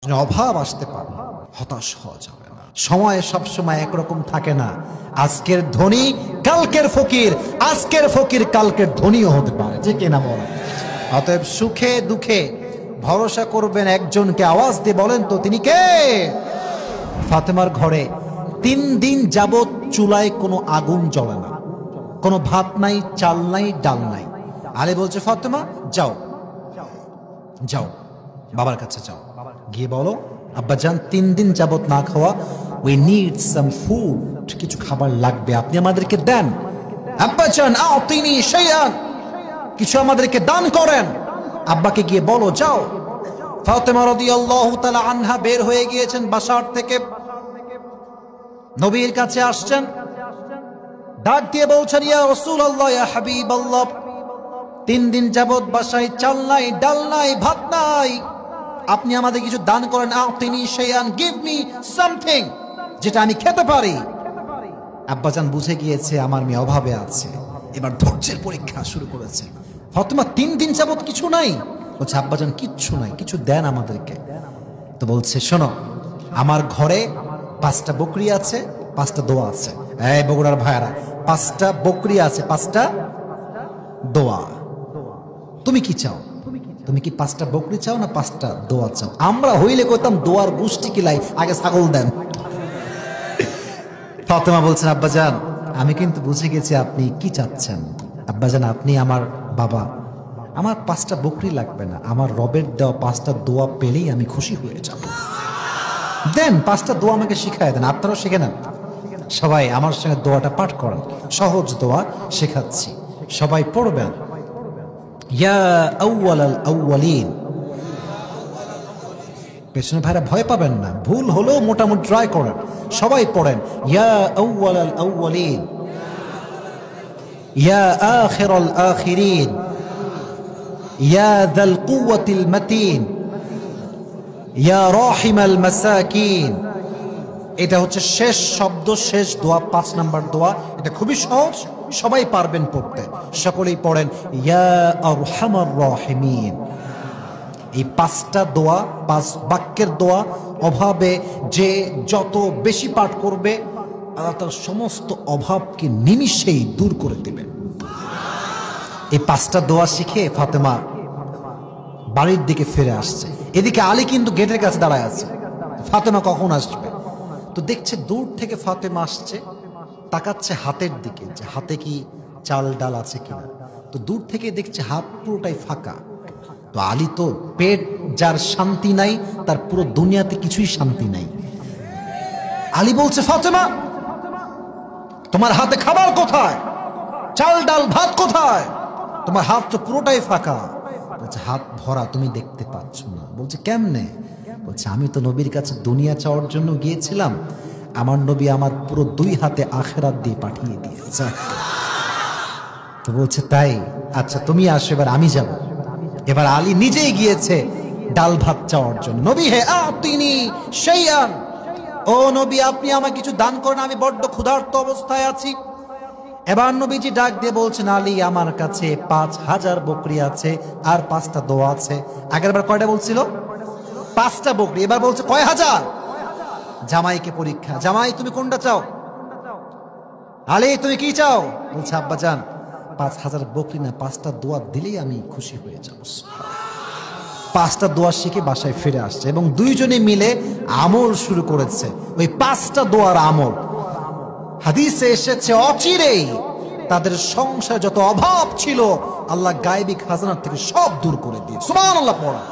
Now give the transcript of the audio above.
অভাব আসতে পারে, হতাশ হওয়া যাবে না। সময় সব সময় একরকম থাকে না। আজকের ধনী কালকের ফকির, আজকের ফকির কালকের ধনীও হতে পারে, যে কেনা বলে। অতএব সুখে দুঃখে ভরসা করবেন একজনকে। আওয়াজ দিয়ে বলেন তো তিনি কে? ফাতেমার ঘরে 3 দিন যাবত চুলায় কোনো আগুন জ্বলে না, কোনো ভাত নাই, চাল নাই, ডাল নাই। আলী বলছে, ফাতেমা যাও যাও, বাবার কাছে যাও, গিয়ে বলো আব্বাজান 3 দিন যাবত না খাওয়া, উই নিড সাম ফুড, কিছু খাবার লাগবে, আপনি আমাদেরকে দেন। আব্বাজান আতিনি শাইআন, কিছু আমাদেরকে দান করেন। আব্বাকে গিয়ে বলো, যাও। ফাতেমা রাদিয়াল্লাহু তাআলা আনহা বের হয়ে গিয়েছেন বাসার থেকে, নবীর কাছে আসছেন, ডাক দিয়ে বলছেন, ইয়া রাসূলুল্লাহ, ইয়া হাবিবাল্লাহ, 3 দিন যাবত বাসায় চাল নাই, ডাল নাই, ভাত নাই, আপনি আমাদের কিছু দান করেন। আতিনি শাইআন, গিভ মি সামথিং, যেটা আমি খেতে পারি। আব্বাজান বুঝে গিয়েছে আমার মেয়ে অভাবে আছে, এবার ধৈর্যের পরীক্ষা শুরু করেছে। ফাতেমা 3 দিন যাবত কিছু নাই, বলছে আব্বাজান কিচ্ছু নাই, কিছু দেন আমাদেরকে। তো বলছে, শোনো, আমার ঘরে 5টা বকরি আছে, 5টা দোয়া আছে। এই বগুড়ার ভাইয়ারা, 5টা বকরি আছে, 5টা দোয়া, তুমি কি চাও? তুমি কি 5টা বকরি চাও না 5টা দোয়া চাও? আমরা হইলে কইতাম দোয়ার গোষ্ঠী কিলাই, আগে ছাগল দেন। ফাতেমা বলছেন, আব্বাজান আমি কিন্তু বুঝে গেছি আপনি কি চাচ্ছেন। আব্বাজান আপনি আমার বাবা, আমার 5টা বকরি লাগবে না, আমার রবের দেওয়া 5টা দোয়া পেলেই আমি খুশি হয়ে যাব। দেন 5টা দোয়া আমাকে শিখায় দেন, আপনারাও শিখে নেন। সবাই আমার সঙ্গে দোয়াটা পাঠ করেন, সহজ দোয়া শেখাচ্ছি, সবাই পড়বেন। ইয়া আউয়ালাল আউয়ালিন, পেছনে ভাইরা ভয় পাবেন না, ভুল হলেও মোটামুটি ট্রাই করেন, সবাই পড়েন। ইয়া আউয়ালাল আউয়ালিন, ইয়া আখিরাল আখিরিন, ইয়া যাল কুওয়াতিল মাতিন, ইয়া রাহিমাল মাসাকিন। এটা হচ্ছে শেষ শব্দ, শেষ দোয়া, 5 নাম্বার দোয়া। এটা খুবই সহজ, সবাই পারবেন পড়তে, সকলেই পড়েন। ইয়া আরহামার রাহিমিন। এই 5টা দোয়া, 5 বাক্যের দোয়া, অভাবে যে যত বেশি পাঠ করবে আল্লাহ তার সমস্ত অভাবকে নিমিষেই দূর করে দেবেন। এই 5টা দোয়া শিখে ফাতেমা বাড়ির দিকে ফিরে আসছে। এদিকে আলী কিন্তু গেটের কাছে দাঁড়ায় আছে, ফাতেমা কখন আসবে। তো দেখছে দূর থেকে ফাতেমা আসছে, তাকাচ্ছে হাতের দিকে, যে হাতে কি চাল ডাল আছে কিনা। তো দূর থেকে দেখছে হাত পুরোটাই ফাঁকা। তো আলী তো পেট যার শান্তি নাই, তার পুরো দুনিয়াতে কিছুই শান্তি নাই। আলী বলছে, ফাতেমা তোমার হাতে খাবার কোথায়? চাল ডাল ভাত কোথায়? তোমার হাত তো পুরোটাই ফাঁকা। বলছে, হাত ভরা, তুমি দেখতে পাচ্ছ না। বলছে, কেমনে? বলছে, আমি তো নবীর কাছে দুনিয়া চাওয়ার জন্য গিয়েছিলাম, আমার নবী আমার পুরো 2 হাতে আখিরাত দিয়ে পাঠিয়ে দিয়েছে। তো বলছে, তাই? আচ্ছা তুমি আসো, এবার আমি যাব। এবার আলী নিজেই গিয়েছে ডাল ভাত চাওয়ার জন্য। নবী হে আতিনি শাইআন, ও নবী আপনি আমাকে কিছু দান করেন, আমি বড্ড ক্ষুধার্ত অবস্থায় আছি। এবার নবীজি ডাক দিয়ে বলছেন, আলী আমার কাছে 5000 বকরি আছে, আর 5টা দোয়া আছে। আগেরবার কয়টা বলছিল? 5টা বকরি, এবার বলছে কয় হাজার। জামাইকে পরীক্ষা, জামাই তুমি কোনটা চাও? আলী তুমি কি চাও? বলছে, আব্বাজান 5000 বকরি না, 5টা দোয়া দিলেই আমি খুশি হয়ে যাব। 5টা দোয়া শিখে বাসায় ফিরে আসছে এবং দুইজনে মিলে আমল শুরু করেছে, ওই 5টা দোয়ার আমল। হাদিসে এসেছে অচিরেই তাদের সংসারে যত অভাব ছিল আল্লাহ গায়বী খাজানার থেকে সব দূর করে দিয়ে। সুবহানাল্লাহ পড়া।